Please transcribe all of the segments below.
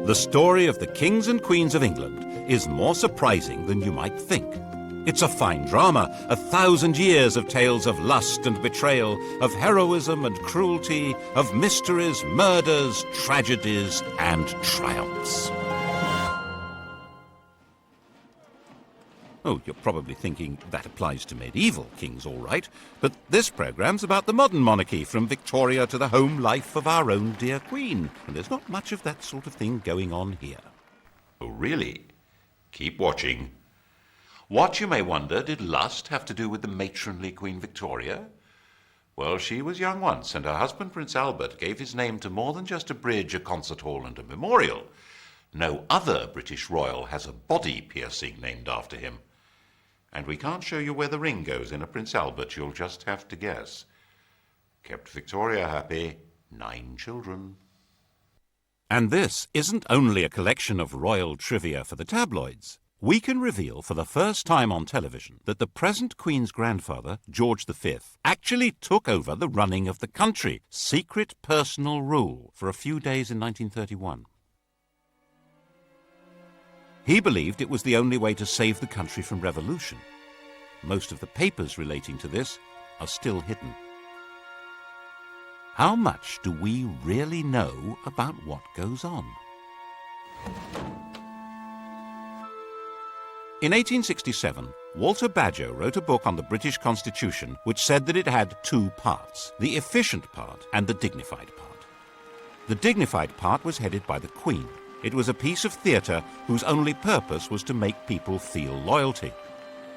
The story of the kings and queens of England is more surprising than you might think. It's a fine drama, 1,000 years of tales of lust and betrayal, of heroism and cruelty, of mysteries, murders, tragedies, and triumphs. Oh, you're probably thinking that applies to medieval kings, all right, but this programme's about the modern monarchy, from Victoria to the home life of our own dear Queen, and there's not much of that sort of thing going on here. Oh, really? Keep watching. What, you may wonder, did lust have to do with the matronly Queen Victoria? Well, she was young once, and her husband, Prince Albert, gave his name to more than just a bridge, a concert hall, and a memorial. No other British royal has a body piercing named after him. And we can't show you where the ring goes in a Prince Albert, you'll just have to guess. Kept Victoria happy, 9 children. And this isn't only a collection of royal trivia for the tabloids. We can reveal for the first time on television that the present Queen's grandfather, George V, actually took over the running of the country, secret personal rule, for a few days in 1931. He believed it was the only way to save the country from revolution. Most of the papers relating to this are still hidden. How much do we really know about what goes on? In 1867, Walter Bagehot wrote a book on the British Constitution which said that it had 2 parts, the efficient part and the dignified part. The dignified part was headed by the Queen. It was a piece of theatre whose only purpose was to make people feel loyalty.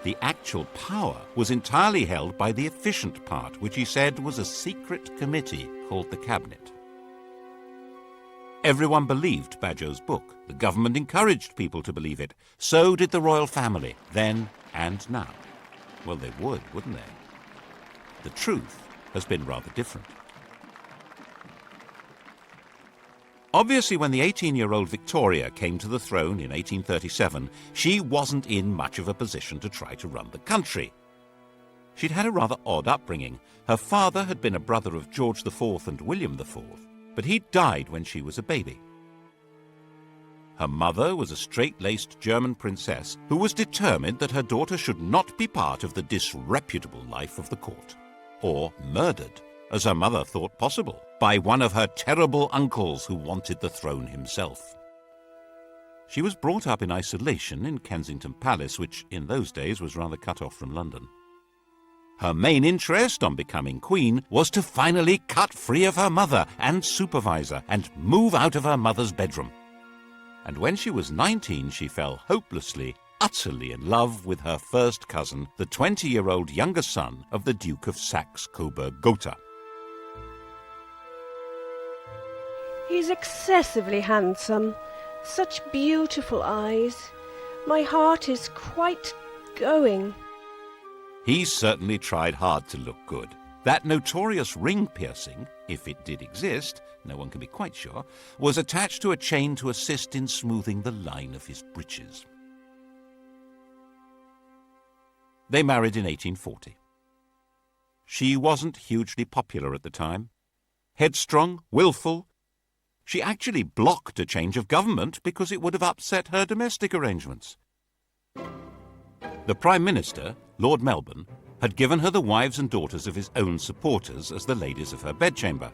The actual power was entirely held by the efficient part, which he said was a secret committee called the Cabinet. Everyone believed Bagehot's book. The government encouraged people to believe it. So did the royal family, then and now. Well, they would, wouldn't they? The truth has been rather different. Obviously, when the 18-year-old Victoria came to the throne in 1837, she wasn't in much of a position to try to run the country. She'd had a rather odd upbringing. Her father had been a brother of George IV and William IV, but he died when she was a baby. Her mother was a straight-laced German princess who was determined that her daughter should not be part of the disreputable life of the court, or murdered, as her mother thought possible, by one of her terrible uncles who wanted the throne himself. She was brought up in isolation in Kensington Palace, which in those days was rather cut off from London. Her main interest on becoming queen was to finally cut free of her mother and supervisor and move out of her mother's bedroom. And when she was 19, she fell hopelessly, utterly in love with her first cousin, the 20-year-old younger son of the Duke of Saxe-Coburg-Gotha. He's excessively handsome. Such beautiful eyes. My heart is quite going. He certainly tried hard to look good. That notorious ring piercing, if it did exist, no one can be quite sure, was attached to a chain to assist in smoothing the line of his breeches. They married in 1840. She wasn't hugely popular at the time. Headstrong, willful. She actually blocked a change of government because it would have upset her domestic arrangements. The Prime Minister, Lord Melbourne, had given her the wives and daughters of his own supporters as the ladies of her bedchamber.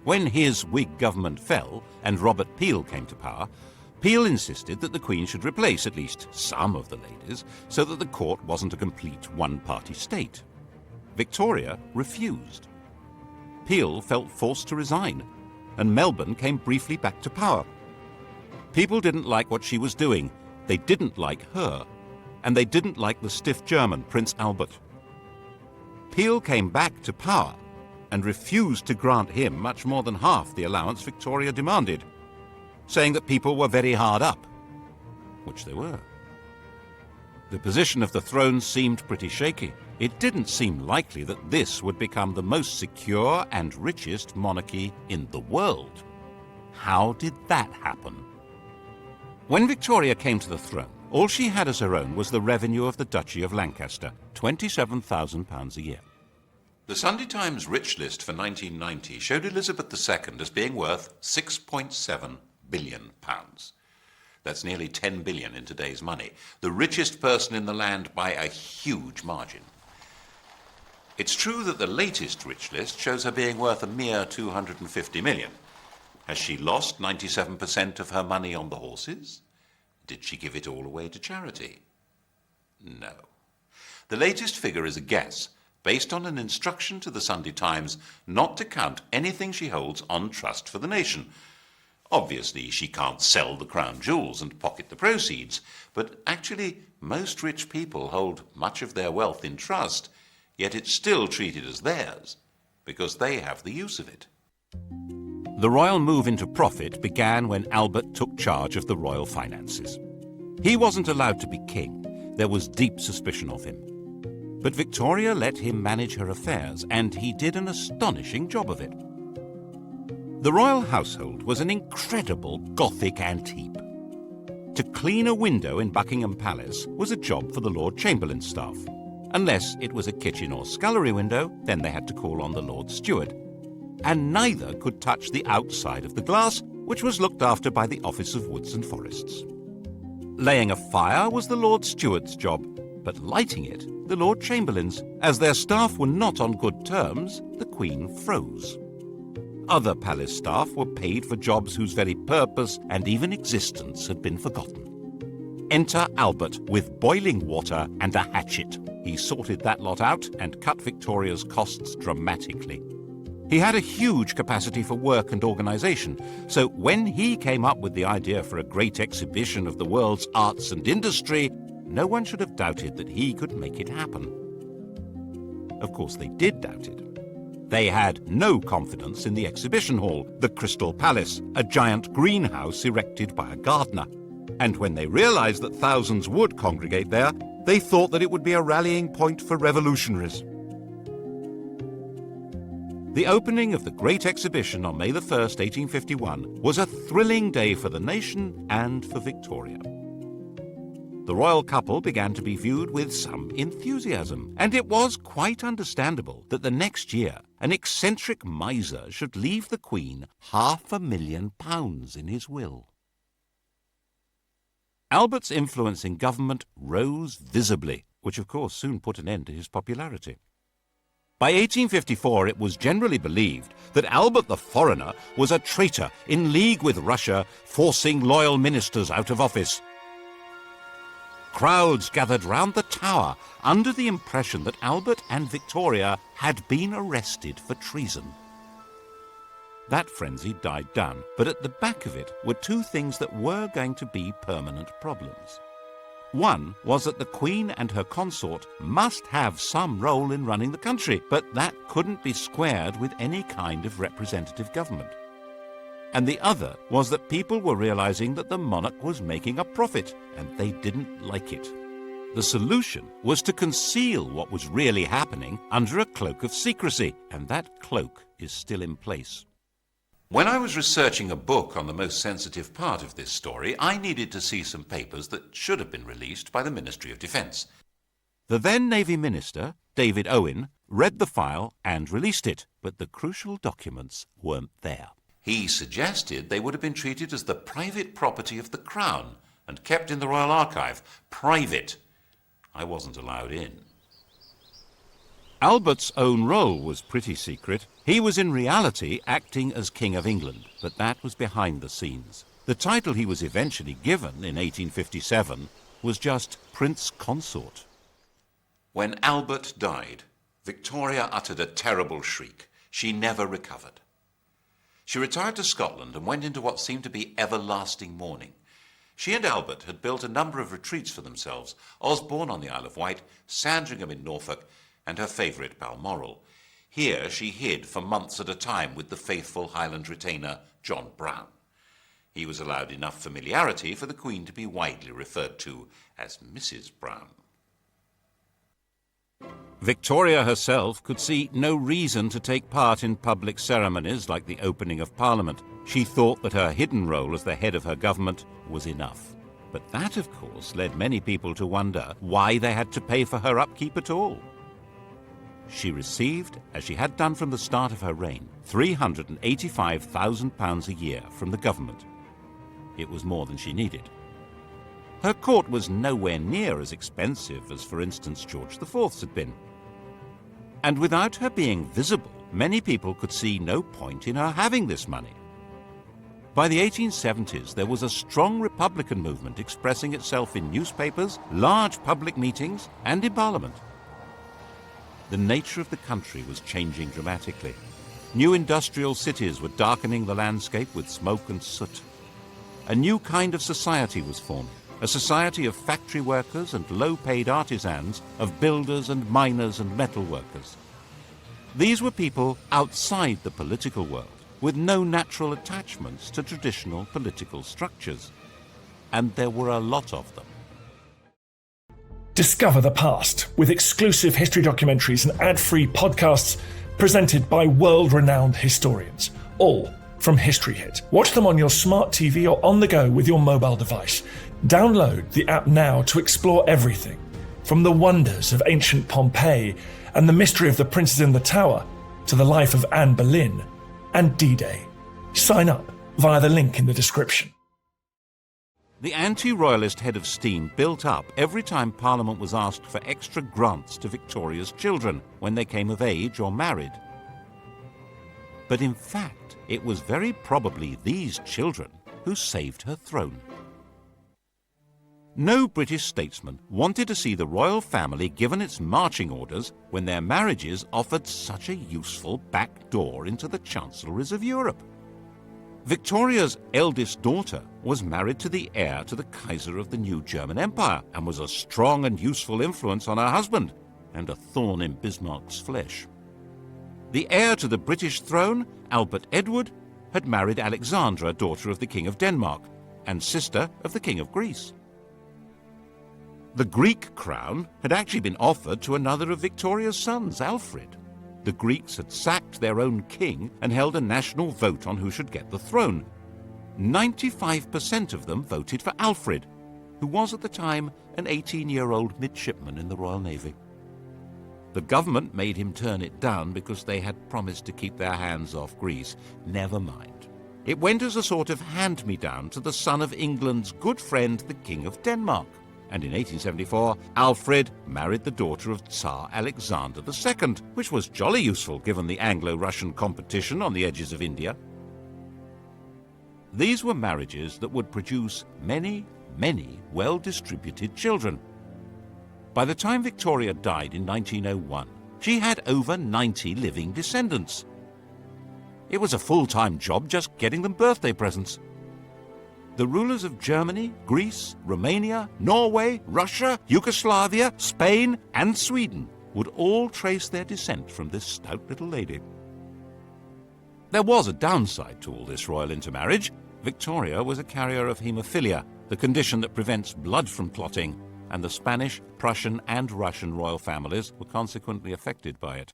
When his Whig government fell and Robert Peel came to power, Peel insisted that the Queen should replace at least some of the ladies so that the court wasn't a complete one-party state. Victoria refused. Peel felt forced to resign, and Melbourne came briefly back to power. People didn't like what she was doing. They didn't like her. And they didn't like the stiff German, Prince Albert. Peel came back to power and refused to grant him much more than half the allowance Victoria demanded, saying that people were very hard up, which they were. The position of the throne seemed pretty shaky. It didn't seem likely that this would become the most secure and richest monarchy in the world. How did that happen? When Victoria came to the throne, all she had as her own was the revenue of the Duchy of Lancaster, £27,000 a year. The Sunday Times rich list for 1990 showed Elizabeth II as being worth £6.7 billion. That's nearly 10 billion in today's money. The richest person in the land by a huge margin. It's true that the latest rich list shows her being worth a mere 250 million. Has she lost 97% of her money on the horses? Did she give it all away to charity? No. The latest figure is a guess, based on an instruction to the Sunday Times not to count anything she holds on trust for the nation. Obviously, she can't sell the crown jewels and pocket the proceeds, but actually, most rich people hold much of their wealth in trust, yet it's still treated as theirs, because they have the use of it. The royal move into profit began when Albert took charge of the royal finances. He wasn't allowed to be king. There was deep suspicion of him. But Victoria let him manage her affairs, and he did an astonishing job of it. The royal household was an incredible Gothic antique. To clean a window in Buckingham Palace was a job for the Lord Chamberlain's staff. Unless it was a kitchen or scullery window, then they had to call on the Lord Steward. And neither could touch the outside of the glass, which was looked after by the Office of Woods and Forests. Laying a fire was the Lord Steward's job, but lighting it, the Lord Chamberlain's. As their staff were not on good terms, the Queen froze. Other palace staff were paid for jobs whose very purpose and even existence had been forgotten. Enter Albert with boiling water and a hatchet. He sorted that lot out and cut Victoria's costs dramatically. He had a huge capacity for work and organisation, so when he came up with the idea for a great exhibition of the world's arts and industry, no one should have doubted that he could make it happen. Of course, they did doubt it. They had no confidence in the exhibition hall, the Crystal Palace, a giant greenhouse erected by a gardener. And when they realised that thousands would congregate there, they thought that it would be a rallying point for revolutionaries. The opening of the Great Exhibition on May the 1st, 1851, was a thrilling day for the nation and for Victoria. The royal couple began to be viewed with some enthusiasm, and it was quite understandable that the next year an eccentric miser should leave the Queen £500,000 in his will. Albert's influence in government rose visibly, which of course soon put an end to his popularity. By 1854 it was generally believed that Albert the Foreigner was a traitor in league with Russia, forcing loyal ministers out of office. Crowds gathered round the Tower under the impression that Albert and Victoria had been arrested for treason. That frenzy died down, but at the back of it were two things that were going to be permanent problems. One was that the Queen and her consort must have some role in running the country, but that couldn't be squared with any kind of representative government. And the other was that people were realizing that the monarch was making a profit, and they didn't like it. The solution was to conceal what was really happening under a cloak of secrecy, and that cloak is still in place. When I was researching a book on the most sensitive part of this story, I needed to see some papers that should have been released by the Ministry of Defence. The then Navy Minister, David Owen, read the file and released it, but the crucial documents weren't there. He suggested they would have been treated as the private property of the Crown and kept in the Royal Archive. Private. I wasn't allowed in. Albert's own role was pretty secret. He was in reality acting as King of England, but that was behind the scenes. The title he was eventually given in 1857 was just Prince Consort. When Albert died, Victoria uttered a terrible shriek. She never recovered. She retired to Scotland and went into what seemed to be everlasting mourning. She and Albert had built a number of retreats for themselves, Osborne on the Isle of Wight, Sandringham in Norfolk, and her favourite Balmoral. Here she hid for months at a time with the faithful Highland retainer John Brown. He was allowed enough familiarity for the Queen to be widely referred to as Mrs. Brown. Victoria herself could see no reason to take part in public ceremonies like the opening of Parliament. She thought that her hidden role as the head of her government was enough. But that, of course, led many people to wonder why they had to pay for her upkeep at all. She received, as she had done from the start of her reign, £385,000 a year from the government. it was more than she needed. Her court was nowhere near as expensive as, for instance, George IV's had been. And without her being visible, many people could see no point in her having this money. By the 1870s, there was a strong Republican movement expressing itself in newspapers, large public meetings, and in Parliament. The nature of the country was changing dramatically. New industrial cities were darkening the landscape with smoke and soot. A new kind of society was forming, a society of factory workers and low-paid artisans, of builders and miners and metal workers. These were people outside the political world, with no natural attachments to traditional political structures. And there were a lot of them. Discover the past with exclusive history documentaries and ad-free podcasts presented by world-renowned historians, all from History Hit. Watch them on your smart TV or on the go with your mobile device. Download the app now to explore everything, from the wonders of ancient Pompeii and the mystery of the princes in the tower to the life of Anne Boleyn and D-Day. Sign up via the link in the description. The anti-royalist head of steam built up every time Parliament was asked for extra grants to Victoria's children when they came of age or married. But in fact, it was very probably these children who saved her throne. No British statesman wanted to see the royal family given its marching orders when their marriages offered such a useful back door into the chancelleries of Europe. Victoria's eldest daughter was married to the heir to the Kaiser of the new German Empire and was a strong and useful influence on her husband and a thorn in Bismarck's flesh. The heir to the British throne, Albert Edward, had married Alexandra, daughter of the King of Denmark and sister of the King of Greece. The Greek crown had actually been offered to another of Victoria's sons, Alfred. The Greeks had sacked their own king and held a national vote on who should get the throne. 95% of them voted for Alfred, who was at the time an 18-year-old midshipman in the Royal Navy. The government made him turn it down because they had promised to keep their hands off Greece. Never mind. It went as a sort of hand-me-down to the son of England's good friend, the King of Denmark. And in 1874, Alfred married the daughter of Tsar Alexander II, which was jolly useful given the Anglo-Russian competition on the edges of India. These were marriages that would produce many, many well-distributed children. By the time Victoria died in 1901, she had over 90 living descendants. It was a full-time job just getting them birthday presents. The rulers of Germany, Greece, Romania, Norway, Russia, Yugoslavia, Spain, and Sweden would all trace their descent from this stout little lady. There was a downside to all this royal intermarriage. Victoria was a carrier of haemophilia, the condition that prevents blood from clotting, and the Spanish, Prussian, and Russian royal families were consequently affected by it.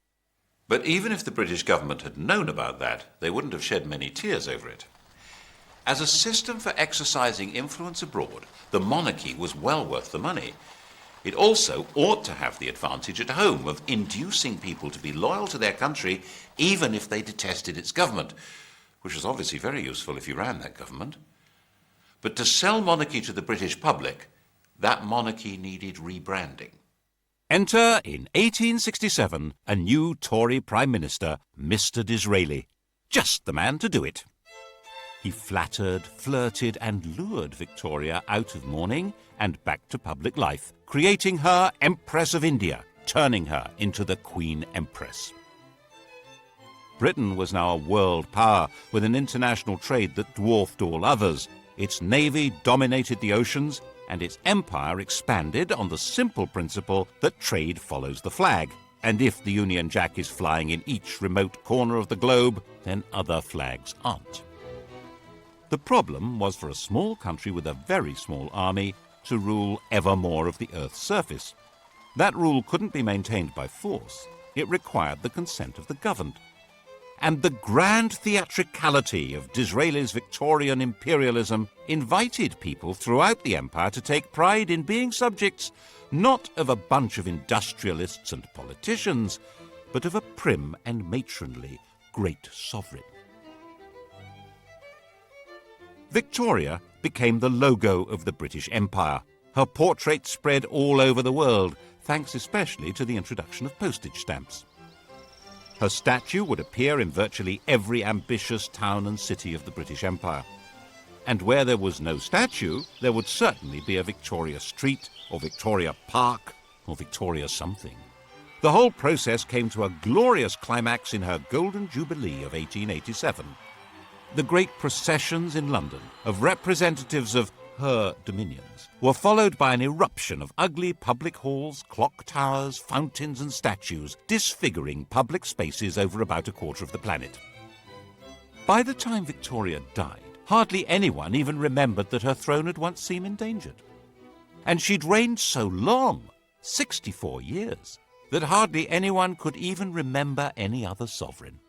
But even if the British government had known about that, they wouldn't have shed many tears over it. As a system for exercising influence abroad, the monarchy was well worth the money. It also ought to have the advantage at home of inducing people to be loyal to their country even if they detested its government, which was obviously very useful if you ran that government. But to sell monarchy to the British public, that monarchy needed rebranding. Enter, in 1867, a new Tory Prime Minister, Mr. Disraeli. Just the man to do it. He flattered, flirted, and lured Victoria out of mourning and back to public life, creating her Empress of India, turning her into the Queen Empress. Britain was now a world power with an international trade that dwarfed all others. Its navy dominated the oceans, and its empire expanded on the simple principle that trade follows the flag. And if the Union Jack is flying in each remote corner of the globe, then other flags aren't. The problem was for a small country with a very small army to rule ever more of the Earth's surface. That rule couldn't be maintained by force. It required the consent of the governed. And the grand theatricality of Disraeli's Victorian imperialism invited people throughout the empire to take pride in being subjects not of a bunch of industrialists and politicians, but of a prim and matronly great sovereign. Victoria became the logo of the British Empire. Her portrait spread all over the world, thanks especially to the introduction of postage stamps. Her statue would appear in virtually every ambitious town and city of the British Empire. And where there was no statue, there would certainly be a Victoria Street, or Victoria Park, or Victoria something. The whole process came to a glorious climax in her Golden Jubilee of 1887. The great processions in London of representatives of her dominions were followed by an eruption of ugly public halls, clock towers, fountains and statues, disfiguring public spaces over about a quarter of the planet. By the time Victoria died, hardly anyone even remembered that her throne had once seemed endangered. And she'd reigned so long, 64 years, that hardly anyone could even remember any other sovereign.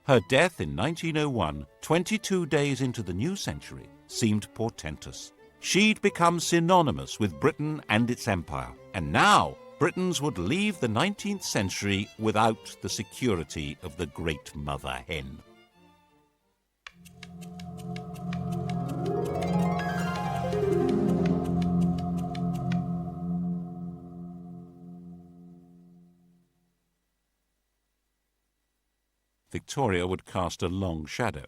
Her death in 1901, 22 days into the new century, seemed portentous. She'd become synonymous with Britain and its empire, and now Britons would leave the 19th century without the security of the great mother hen. Victoria would cast a long shadow.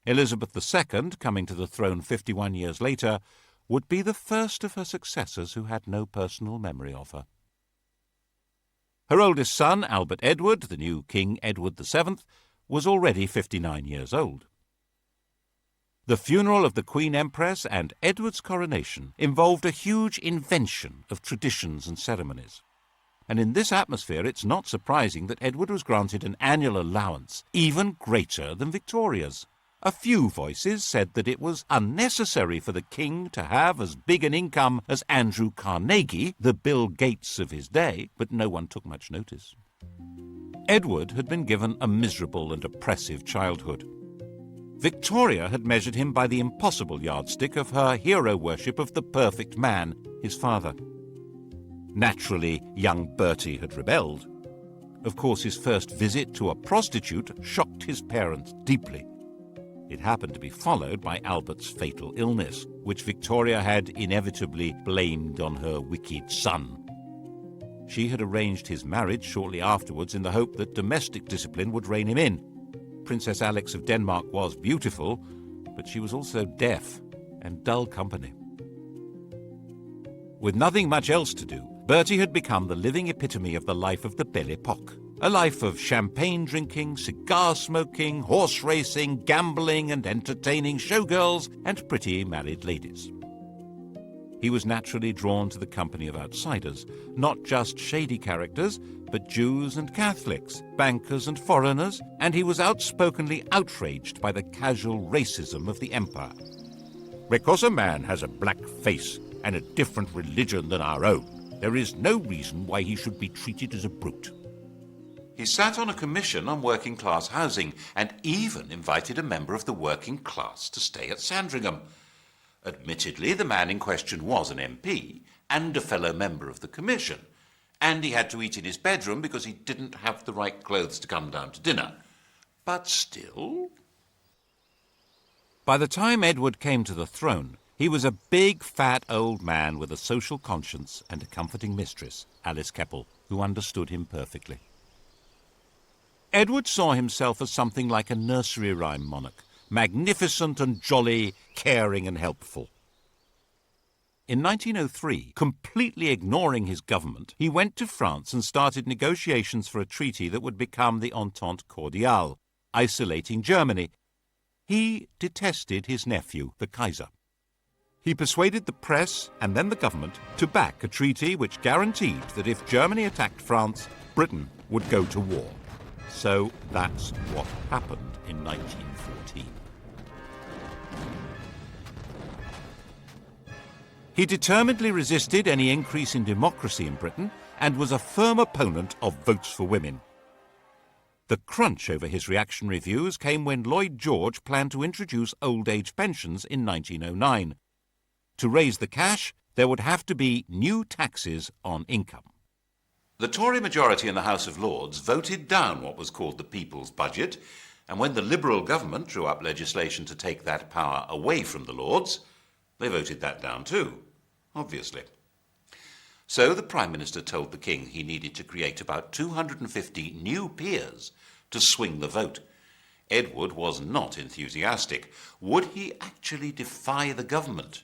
Elizabeth II, coming to the throne 51 years later, would be the first of her successors who had no personal memory of her. Her oldest son, Albert Edward, the new King Edward VII, was already 59 years old. The funeral of the Queen Empress and Edward's coronation involved a huge invention of traditions and ceremonies. And in this atmosphere, it's not surprising that Edward was granted an annual allowance even greater than Victoria's. A few voices said that it was unnecessary for the king to have as big an income as Andrew Carnegie, the Bill Gates of his day, but no one took much notice. Edward had been given a miserable and oppressive childhood. Victoria had measured him by the impossible yardstick of her hero worship of the perfect man, his father. Naturally, young Bertie had rebelled. Of course, his first visit to a prostitute shocked his parents deeply. It happened to be followed by Albert's fatal illness, which Victoria had inevitably blamed on her wicked son. She had arranged his marriage shortly afterwards in the hope that domestic discipline would rein him in. Princess Alix of Denmark was beautiful, but she was also deaf and dull company. With nothing much else to do, Bertie had become the living epitome of the life of the Belle Epoque, a life of champagne drinking, cigar smoking, horse racing, gambling and entertaining showgirls and pretty married ladies. He was naturally drawn to the company of outsiders, not just shady characters, but Jews and Catholics, bankers and foreigners, and he was outspokenly outraged by the casual racism of the empire. Because a man has a black face and a different religion than our own, there is no reason why he should be treated as a brute. He sat on a commission on working-class housing and even invited a member of the working class to stay at Sandringham. Admittedly, the man in question was an MP and a fellow member of the commission, and he had to eat in his bedroom because he didn't have the right clothes to come down to dinner. But still... By the time Edward came to the throne, he was a big, fat old man with a social conscience and a comforting mistress, Alice Keppel, who understood him perfectly. Edward saw himself as something like a nursery rhyme monarch, magnificent and jolly, caring and helpful. In 1903, completely ignoring his government, he went to France and started negotiations for a treaty that would become the Entente Cordiale, isolating Germany. He detested his nephew, the Kaiser. He persuaded the press and then the government to back a treaty which guaranteed that if Germany attacked France, Britain would go to war. So that's what happened in 1914. He determinedly resisted any increase in democracy in Britain and was a firm opponent of votes for women. The crunch over his reactionary views came when Lloyd George planned to introduce old age pensions in 1909. To raise the cash, there would have to be new taxes on income. The Tory majority in the House of Lords voted down what was called the People's Budget, And when the Liberal government drew up legislation to take that power away from the Lords, they voted that down too, obviously. So the Prime Minister told the King he needed to create about 250 new peers to swing the vote. Edward was not enthusiastic. Would he actually defy the government?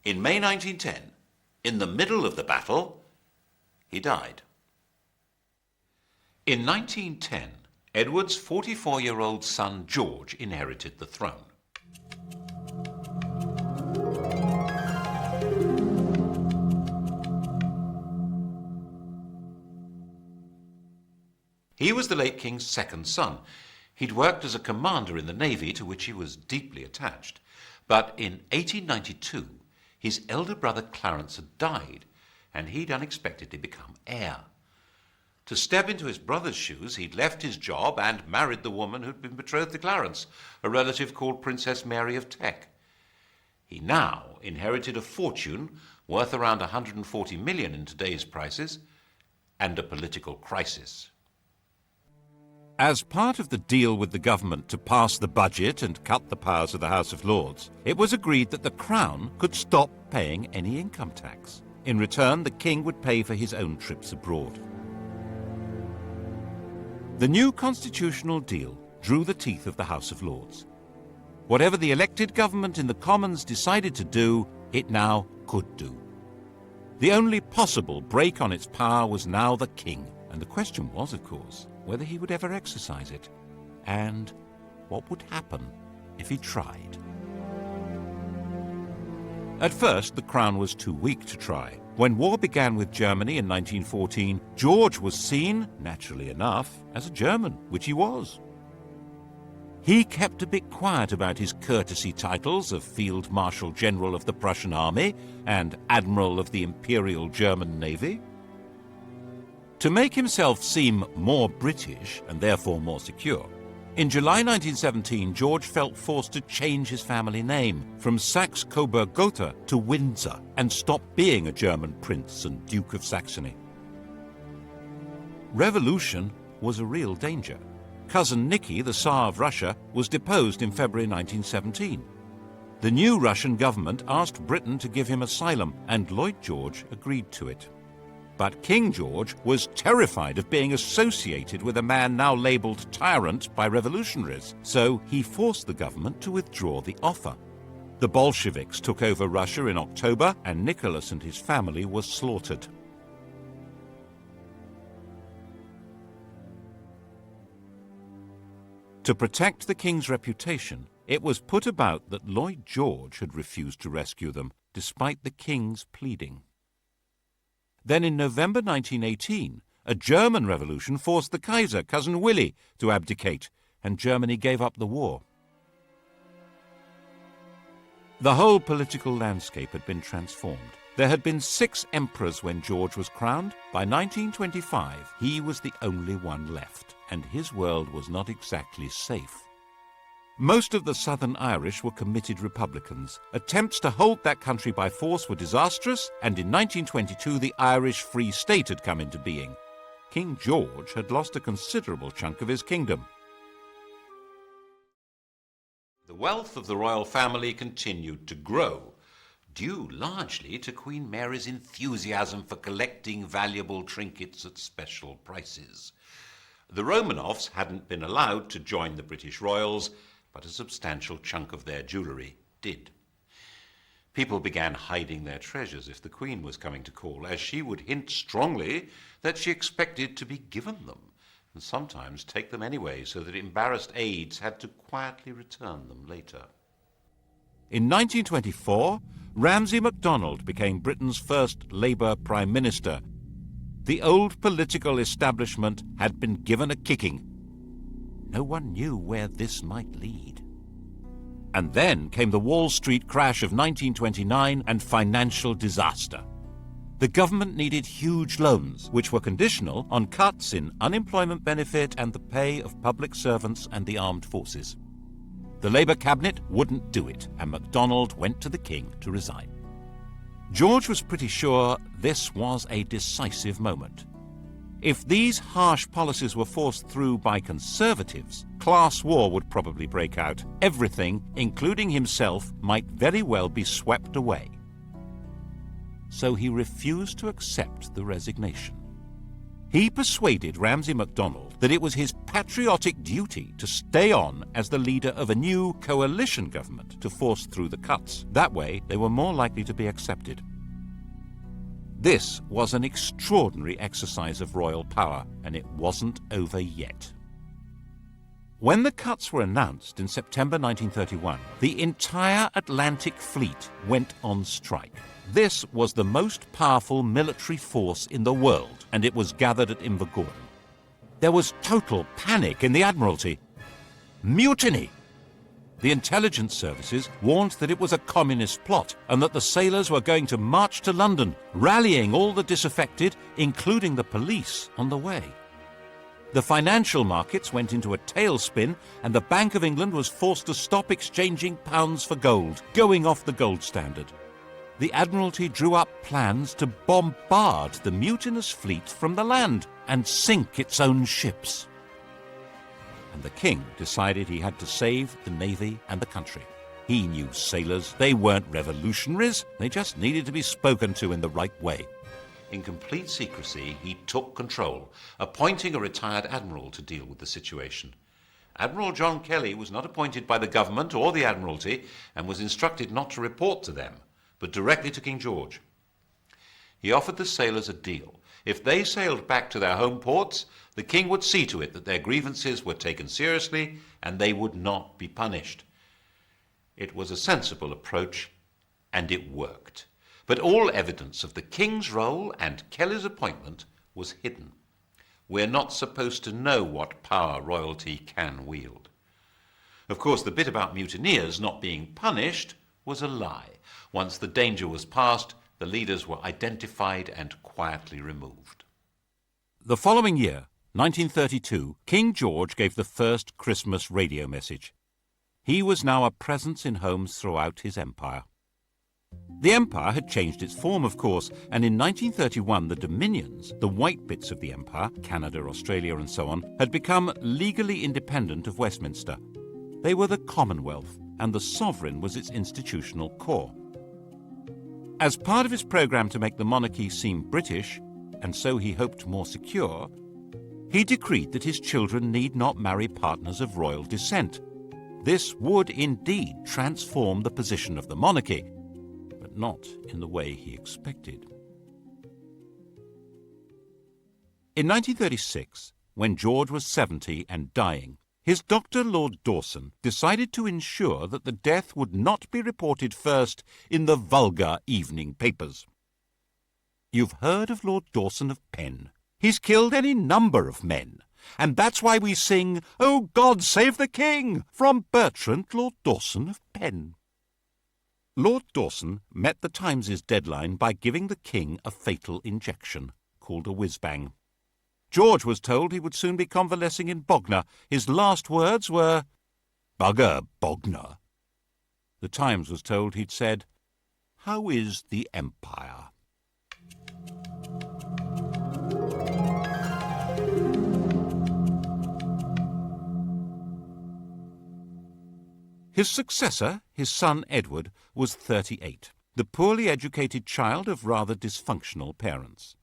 In May 1910, in the middle of the battle, he died. In 1910, Edward's 44-year-old son George inherited the throne. He was the late King's second son. He'd worked as a commander in the Navy, to which he was deeply attached. But in 1892, his elder brother Clarence had died, and he'd unexpectedly become heir. To step into his brother's shoes, he'd left his job and married the woman who'd been betrothed to Clarence, a relative called Princess Mary of Teck. He now inherited a fortune worth around 140 million in today's prices, and a political crisis. As part of the deal with the government to pass the budget and cut the powers of the House of Lords, it was agreed that the Crown could stop paying any income tax. In return, the King would pay for his own trips abroad. The new constitutional deal drew the teeth of the House of Lords. Whatever the elected government in the Commons decided to do, it now could do. The only possible break on its power was now the King, and the question was, of course, whether he would ever exercise it, and what would happen if he tried. At first, the Crown was too weak to try. When war began with Germany in 1914, George was seen, naturally enough, as a German, which he was. He kept a bit quiet about his courtesy titles of Field Marshal General of the Prussian Army and Admiral of the Imperial German Navy. To make himself seem more British and therefore more secure, in July 1917, George felt forced to change his family name from Saxe-Coburg-Gotha to Windsor and stop being a German prince and Duke of Saxony. Revolution was a real danger. Cousin Nicky, the Tsar of Russia, was deposed in February 1917. The new Russian government asked Britain to give him asylum, and Lloyd George agreed to it. But King George was terrified of being associated with a man now labelled tyrant by revolutionaries, so he forced the government to withdraw the offer. The Bolsheviks took over Russia in October, and Nicholas and his family were slaughtered. To protect the king's reputation, it was put about that Lloyd George had refused to rescue them, despite the king's pleading. Then in November 1918, a German revolution forced the Kaiser, Cousin Willy, to abdicate, and Germany gave up the war. The whole political landscape had been transformed. There had been 6 emperors when George was crowned. By 1925, he was the only one left, and his world was not exactly safe. Most of the Southern Irish were committed Republicans. Attempts to hold that country by force were disastrous, and in 1922 the Irish Free State had come into being. King George had lost a considerable chunk of his kingdom. The wealth of the royal family continued to grow, due largely to Queen Mary's enthusiasm for collecting valuable trinkets at special prices. The Romanovs hadn't been allowed to join the British royals, but a substantial chunk of their jewellery did. People began hiding their treasures if the Queen was coming to call, as she would hint strongly that she expected to be given them, and sometimes take them anyway, so that embarrassed aides had to quietly return them later. In 1924, Ramsay MacDonald became Britain's first Labour Prime Minister. The old political establishment had been given a kicking. No one knew where this might lead. And then came the Wall Street crash of 1929 and financial disaster. The government needed huge loans, which were conditional on cuts in unemployment benefit and the pay of public servants and the armed forces. The Labour cabinet wouldn't do it, and MacDonald went to the King to resign. George was pretty sure this was a decisive moment. If these harsh policies were forced through by Conservatives, class war would probably break out. Everything, including himself, might very well be swept away. So he refused to accept the resignation. He persuaded Ramsay MacDonald that it was his patriotic duty to stay on as the leader of a new coalition government to force through the cuts. That way, they were more likely to be accepted. This was an extraordinary exercise of royal power, and it wasn't over yet. When the cuts were announced in September 1931, the entire Atlantic Fleet went on strike. This was the most powerful military force in the world, and it was gathered at Invergordon. There was total panic in the Admiralty. Mutiny! The intelligence services warned that it was a communist plot and that the sailors were going to march to London, rallying all the disaffected, including the police, on the way. The financial markets went into a tailspin, and the Bank of England was forced to stop exchanging pounds for gold, going off the gold standard. The Admiralty drew up plans to bombard the mutinous fleet from the land and sink its own ships. And the king decided he had to save the navy and the country. He knew sailors. They weren't revolutionaries. They just needed to be spoken to in the right way. In complete secrecy, he took control, appointing a retired admiral to deal with the situation. Admiral John Kelly was not appointed by the government or the Admiralty and was instructed not to report to them, but directly to King George. He offered the sailors a deal. If they sailed back to their home ports, the king would see to it that their grievances were taken seriously and they would not be punished. It was a sensible approach, and it worked. But all evidence of the king's role and Kelly's appointment was hidden. We're not supposed to know what power royalty can wield. Of course, the bit about mutineers not being punished was a lie. Once the danger was past, the leaders were identified and quietly removed. The following year, 1932, King George gave the first Christmas radio message. He was now a presence in homes throughout his empire. The empire had changed its form, of course, and in 1931 the dominions, the white bits of the empire, Canada, Australia and so on, had become legally independent of Westminster. They were the Commonwealth, and the sovereign was its institutional core. As part of his programme to make the monarchy seem British, and so he hoped more secure, he decreed that his children need not marry partners of royal descent. This would indeed transform the position of the monarchy, but not in the way he expected. In 1936, when George was 70 and dying, his doctor, Lord Dawson, decided to ensure that the death would not be reported first in the vulgar evening papers. You've heard of Lord Dawson of Penn. He's killed any number of men, and that's why we sing, "Oh God, save the King," from Bertrand, Lord Dawson of Penn. Lord Dawson met the Times' deadline by giving the king a fatal injection, called a whiz-bang. George was told he would soon be convalescing in Bognor. His last words were, "Bugger Bognor." The Times was told he'd said, "How is the Empire?" His successor, his son Edward, was 38, the poorly educated child of rather dysfunctional parents.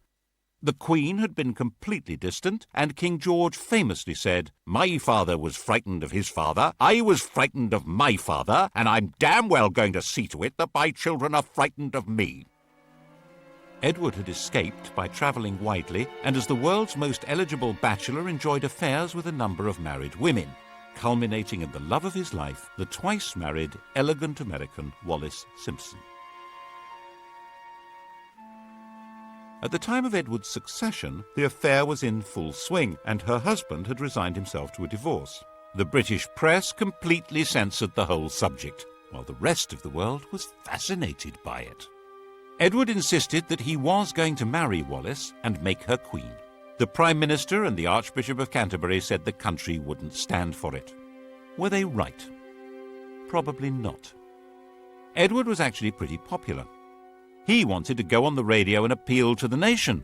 The Queen had been completely distant, and King George famously said, "My father was frightened of his father, I was frightened of my father, and I'm damn well going to see to it that my children are frightened of me." Edward had escaped by travelling widely, and as the world's most eligible bachelor enjoyed affairs with a number of married women, culminating in the love of his life, the twice-married, elegant American Wallis Simpson. At the time of Edward's succession, the affair was in full swing, and her husband had resigned himself to a divorce. The British press completely censored the whole subject, while the rest of the world was fascinated by it. Edward insisted that he was going to marry Wallis and make her queen. The Prime Minister and the Archbishop of Canterbury said the country wouldn't stand for it. Were they right? Probably not. Edward was actually pretty popular. He wanted to go on the radio and appeal to the nation,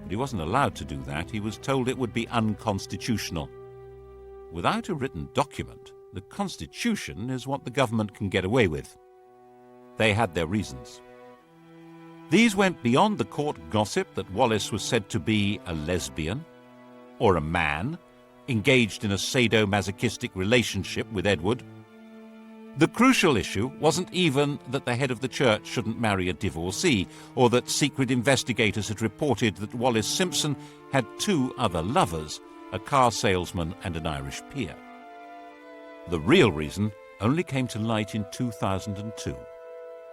but he wasn't allowed to do that. He was told it would be unconstitutional. without a written document, the Constitution is what the government can get away with. They had their reasons. These went beyond the court gossip that Wallis was said to be a lesbian or a man engaged in a sadomasochistic relationship with Edward. The crucial issue wasn't even that the head of the church shouldn't marry a divorcee, or that secret investigators had reported that Wallis Simpson had 2 other lovers, a car salesman and an Irish peer. The real reason only came to light in 2002.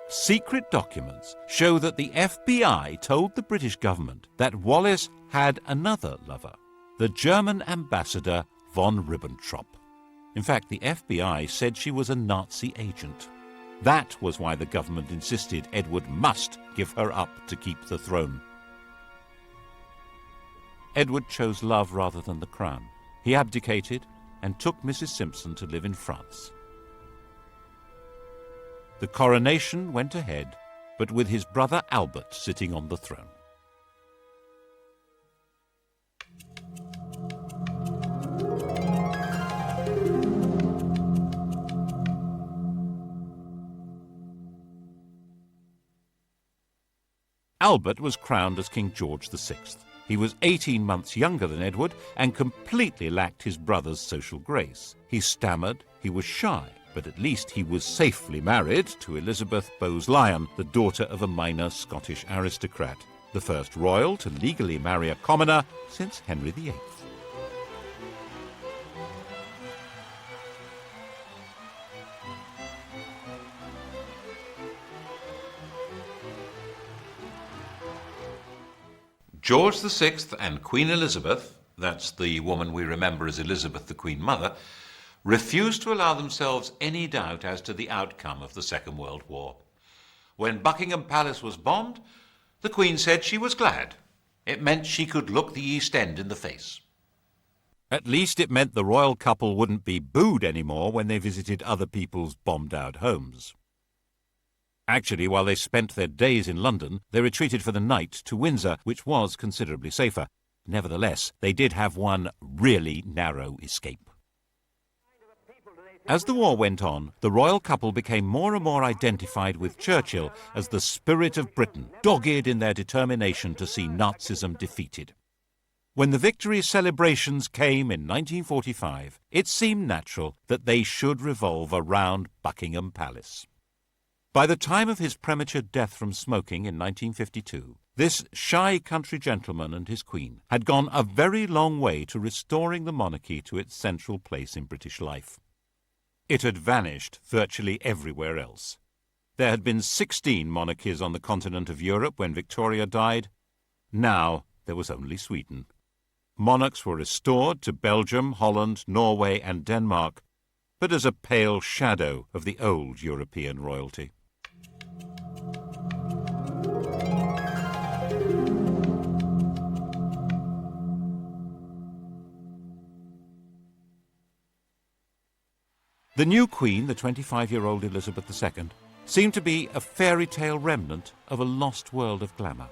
Secret documents show that the FBI told the British government that Wallis had another lover, the German ambassador von Ribbentrop. In fact, the FBI said she was a Nazi agent. That was why the government insisted Edward must give her up to keep the throne. Edward chose love rather than the crown. He abdicated and took Mrs. Simpson to live in France. The coronation went ahead, but with his brother Albert sitting on the throne. Albert was crowned as King George VI. He was 18 months younger than Edward and completely lacked his brother's social grace. He stammered, he was shy, but at least he was safely married to Elizabeth Bowes-Lyon, the daughter of a minor Scottish aristocrat, the first royal to legally marry a commoner since Henry VIII. George VI and Queen Elizabeth, that's the woman we remember as Elizabeth the Queen Mother, refused to allow themselves any doubt as to the outcome of the Second World War. When Buckingham Palace was bombed, the Queen said she was glad. It meant she could look the East End in the face. At least it meant the royal couple wouldn't be booed anymore when they visited other people's bombed-out homes. Actually, while they spent their days in London, they retreated for the night to Windsor, which was considerably safer. Nevertheless, they did have one really narrow escape. As the war went on, the royal couple became more and more identified with Churchill as the spirit of Britain, dogged in their determination to see Nazism defeated. When the victory celebrations came in 1945, it seemed natural that they should revolve around Buckingham Palace. By the time of his premature death from smoking in 1952, this shy country gentleman and his queen had gone a very long way to restoring the monarchy to its central place in British life. It had vanished virtually everywhere else. There had been 16 monarchies on the continent of Europe when Victoria died. Now there was only Sweden. Monarchs were restored to Belgium, Holland, Norway and Denmark, but as a pale shadow of the old European royalty. The new queen, the 25-year-old Elizabeth II, seemed to be a fairy tale remnant of a lost world of glamour.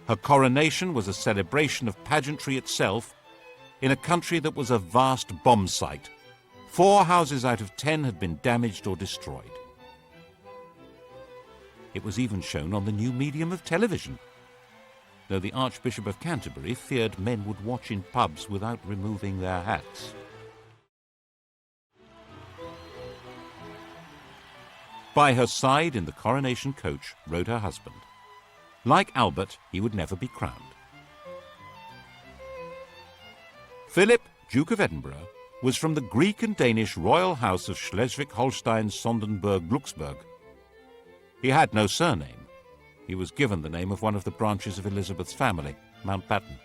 Her coronation was a celebration of pageantry itself in a country that was a vast bomb site. 4 houses out of 10 had been damaged or destroyed. It was even shown on the new medium of television, though the Archbishop of Canterbury feared men would watch in pubs without removing their hats. By her side in the coronation coach rode her husband. Like Albert, he would never be crowned. Philip, Duke of Edinburgh, was from the Greek and Danish royal house of Schleswig-Holstein-Sonderburg-Glucksburg. He had no surname. He was given the name of one of the branches of Elizabeth's family, Mountbatten.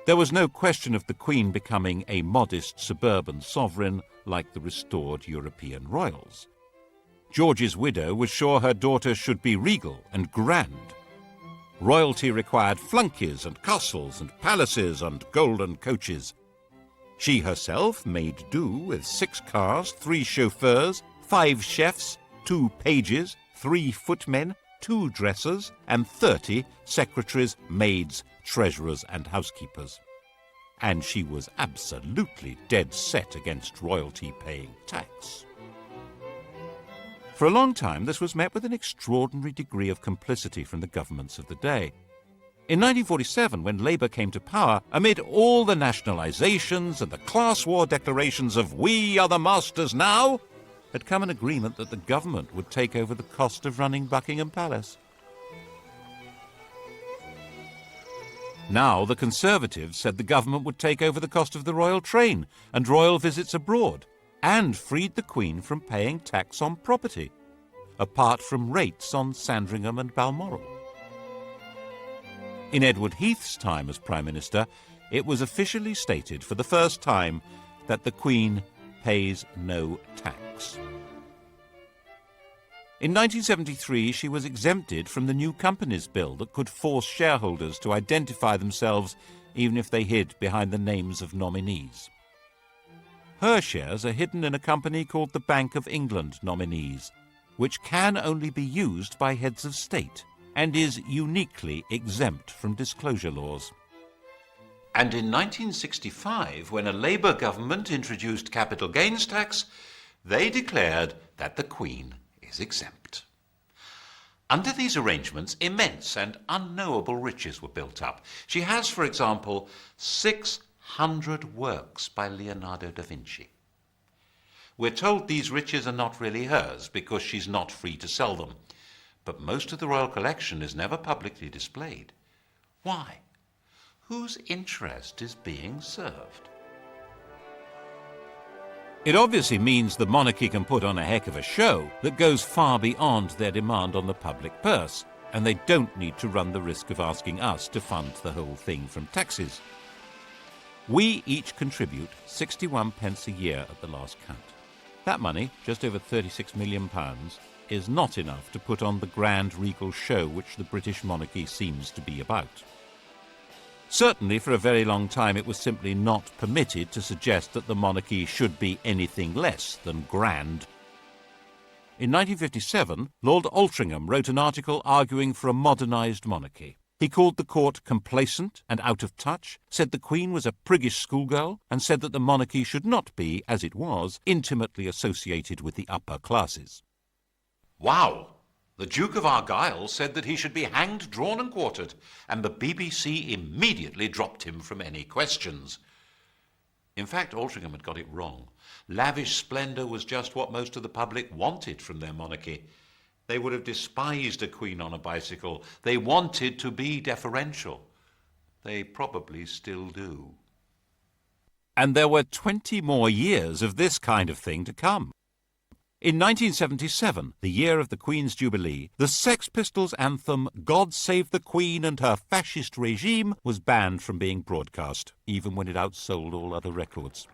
There was no question of the Queen becoming a modest suburban sovereign like the restored European royals. George's widow was sure her daughter should be regal and grand. Royalty required flunkies and castles and palaces and golden coaches. She herself made do with 6 cars, 3 chauffeurs, 5 chefs, 2 pages, 3 footmen, 2 dressers, and 30 secretaries, maids, treasurers, and housekeepers. and she was absolutely dead set against royalty paying tax. For a long time, this was met with an extraordinary degree of complicity from the governments of the day. In 1947, when Labour came to power, amid all the nationalisations and the class war declarations of "we are the masters now," had come an agreement that the government would take over the cost of running Buckingham Palace. Now the Conservatives said the government would take over the cost of the royal train and royal visits abroad, and freed the Queen from paying tax on property, apart from rates on Sandringham and Balmoral. In Edward Heath's time as Prime Minister, it was officially stated for the first time that the Queen pays no tax. In 1973, she was exempted from the new Companies Bill that could force shareholders to identify themselves even if they hid behind the names of nominees. Her shares are hidden in a company called the Bank of England Nominees, which can only be used by heads of state and is uniquely exempt from disclosure laws. And in 1965, when a Labour government introduced capital gains tax, they declared that the Queen is exempt. Under these arrangements, immense and unknowable riches were built up. She has, for example, 600 works by Leonardo da Vinci. We're told these riches are not really hers because she's not free to sell them. But most of the royal collection is never publicly displayed. Why? Whose interest is being served? It obviously means the monarchy can put on a heck of a show that goes far beyond their demand on the public purse, and they don't need to run the risk of asking us to fund the whole thing from taxes. We each contribute 61 pence a year at the last count. That money, just over £36 million, is not enough to put on the grand regal show which the British monarchy seems to be about. Certainly, for a very long time, it was simply not permitted to suggest that the monarchy should be anything less than grand. In 1957, Lord Altrincham wrote an article arguing for a modernised monarchy. He called the court complacent and out of touch, said the Queen was a priggish schoolgirl, and said that the monarchy should not be, as it was, intimately associated with the upper classes. Wow! The Duke of Argyll said that he should be hanged, drawn and quartered, and the BBC immediately dropped him from any questions. In fact, Altrincham had got it wrong. Lavish splendour was just what most of the public wanted from their monarchy. They would have despised a queen on a bicycle. They wanted to be deferential. They probably still do. And there were 20 more years of this kind of thing to come. In 1977, the year of the Queen's Jubilee, the Sex Pistols' anthem "God Save the Queen and Her Fascist Regime" was banned from being broadcast, even when it outsold all other records.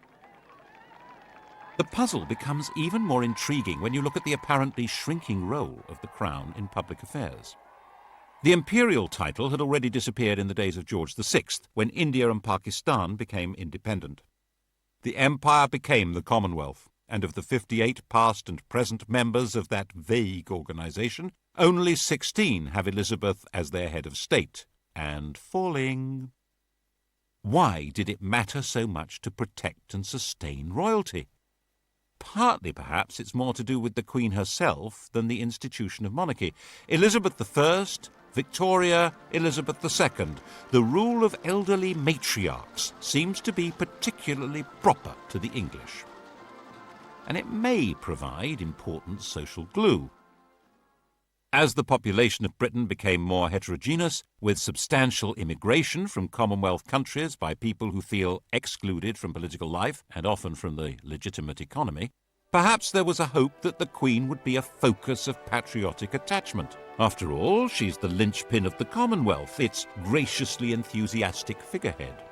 The puzzle becomes even more intriguing when you look at the apparently shrinking role of the Crown in public affairs. The imperial title had already disappeared in the days of George VI, when India and Pakistan became independent. The empire became the Commonwealth, and of the 58 past and present members of that vague organisation, only 16 have Elizabeth as their head of state, and falling. Why did it matter so much to protect and sustain royalty? Partly, perhaps, it's more to do with the Queen herself than the institution of monarchy. Elizabeth I, Victoria, Elizabeth II, the rule of elderly matriarchs seems to be particularly proper to the English. And it may provide important social glue. As the population of Britain became more heterogeneous, with substantial immigration from Commonwealth countries by people who feel excluded from political life and often from the legitimate economy, perhaps there was a hope that the Queen would be a focus of patriotic attachment. After all, she's the linchpin of the Commonwealth, its graciously enthusiastic figurehead.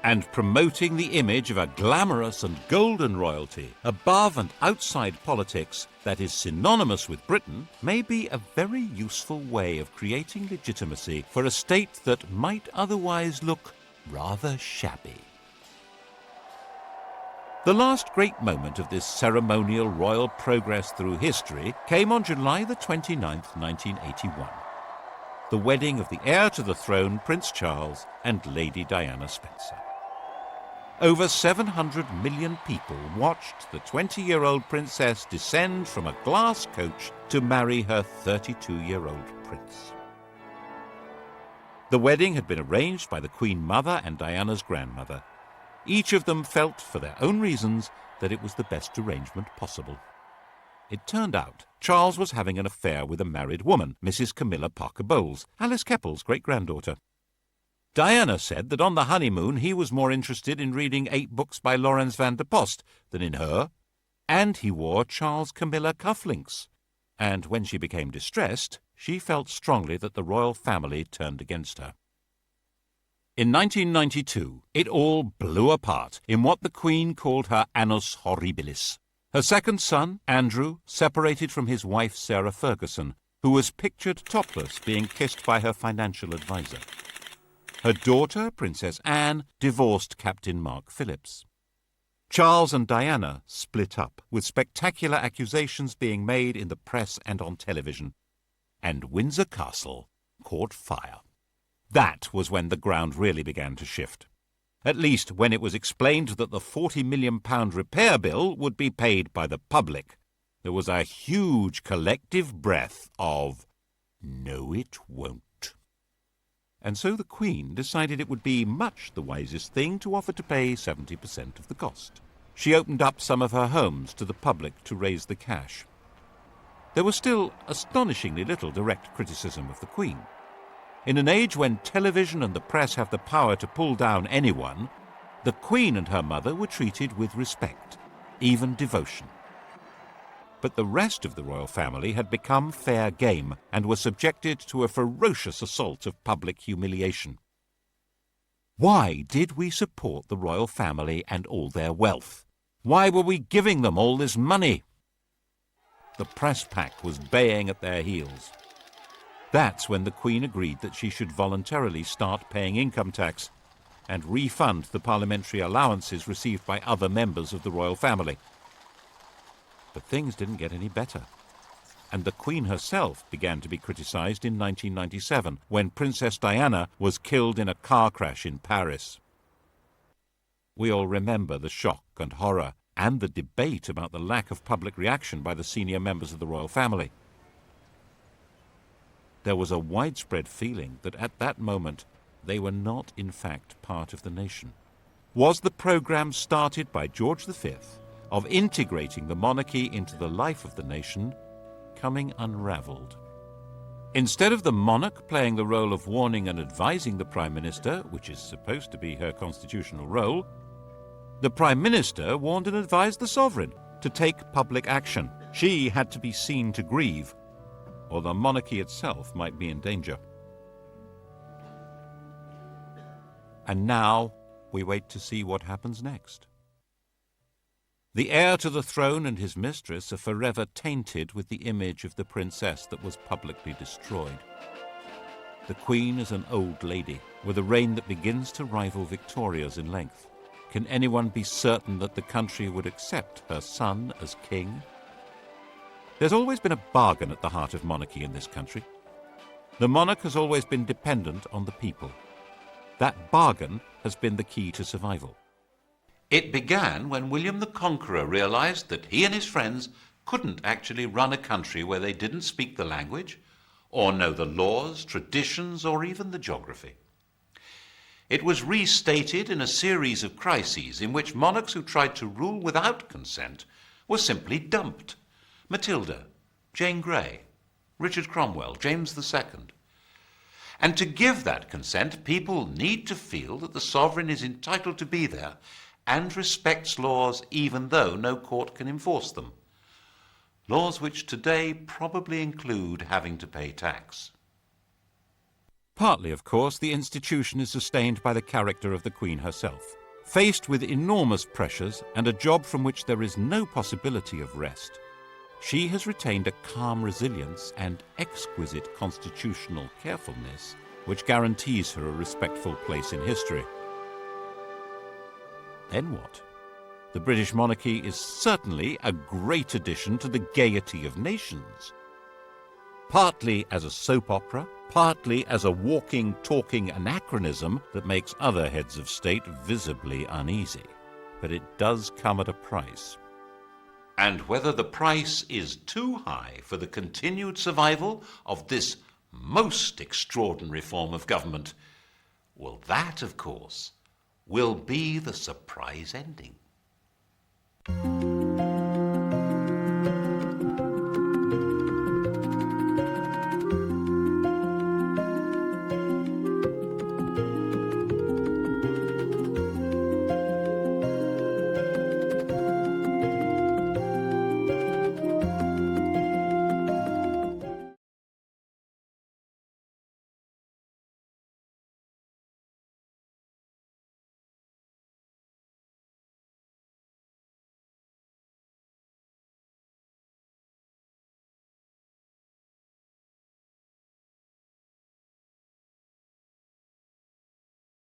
And promoting the image of a glamorous and golden royalty above and outside politics that is synonymous with Britain may be a very useful way of creating legitimacy for a state that might otherwise look rather shabby. The last great moment of this ceremonial royal progress through history came on July the 29th, 1981. The wedding of the heir to the throne, Prince Charles, and Lady Diana Spencer. Over 700 million people watched the 20-year-old princess descend from a glass coach to marry her 32-year-old prince. The wedding had been arranged by the Queen Mother and Diana's grandmother. Each of them felt, for their own reasons, that it was the best arrangement possible. It turned out Charles was having an affair with a married woman, Mrs. Camilla Parker Bowles, Alice Keppel's great-granddaughter. Diana said that on the honeymoon he was more interested in reading 8 books by Laurens van der Post than in her, and he wore Charles Camilla cufflinks. And when she became distressed, she felt strongly that the royal family turned against her. In 1992, it all blew apart in what the Queen called her annus horribilis. Her second son, Andrew, separated from his wife Sarah Ferguson, who was pictured topless being kissed by her financial advisor. Her daughter, Princess Anne, divorced Captain Mark Phillips. Charles and Diana split up, with spectacular accusations being made in the press and on television. And Windsor Castle caught fire. That was when the ground really began to shift. At least when it was explained that the £40 million repair bill would be paid by the public. There was a huge collective breath of, "No, it won't." And so the Queen decided it would be much the wisest thing to offer to pay 70% of the cost. She opened up some of her homes to the public to raise the cash. There was still astonishingly little direct criticism of the Queen. In an age when television and the press have the power to pull down anyone, the Queen and her mother were treated with respect, even devotion. But the rest of the royal family had become fair game and were subjected to a ferocious assault of public humiliation. Why did we support the royal family and all their wealth? Why were we giving them all this money? The press pack was baying at their heels. That's when the Queen agreed that she should voluntarily start paying income tax and refund the parliamentary allowances received by other members of the royal family. But things didn't get any better. And the Queen herself began to be criticised in 1997, when Princess Diana was killed in a car crash in Paris. We all remember the shock and horror and the debate about the lack of public reaction by the senior members of the royal family. There was a widespread feeling that at that moment they were not in fact part of the nation. Was the programme started by George V of integrating the monarchy into the life of the nation coming unravelled? Instead of the monarch playing the role of warning and advising the Prime Minister, which is supposed to be her constitutional role, the Prime Minister warned and advised the sovereign to take public action. She had to be seen to grieve, or the monarchy itself might be in danger. And now we wait to see what happens next. The heir to the throne and his mistress are forever tainted with the image of the princess that was publicly destroyed. The Queen is an old lady, with a reign that begins to rival Victoria's in length. Can anyone be certain that the country would accept her son as king? There's always been a bargain at the heart of monarchy in this country. The monarch has always been dependent on the people. That bargain has been the key to survival. It began when William the Conqueror realized that he and his friends couldn't actually run a country where they didn't speak the language, or know the laws, traditions, or even the geography. It was restated in a series of crises in which monarchs who tried to rule without consent were simply dumped. Matilda, Jane Grey, Richard Cromwell, James II. And to give that consent, people need to feel that the sovereign is entitled to be there and respects laws even though no court can enforce them. Laws which today probably include having to pay tax. Partly, of course, the institution is sustained by the character of the Queen herself. Faced with enormous pressures and a job from which there is no possibility of rest, she has retained a calm resilience and exquisite constitutional carefulness which guarantees her a respectful place in history. Then what? The British monarchy is certainly a great addition to the gaiety of nations. partly as a soap opera, partly as a walking, talking anachronism that makes other heads of state visibly uneasy. But it does come at a price. And whether the price is too high for the continued survival of this most extraordinary form of government, well, that, of course, will be the surprise ending.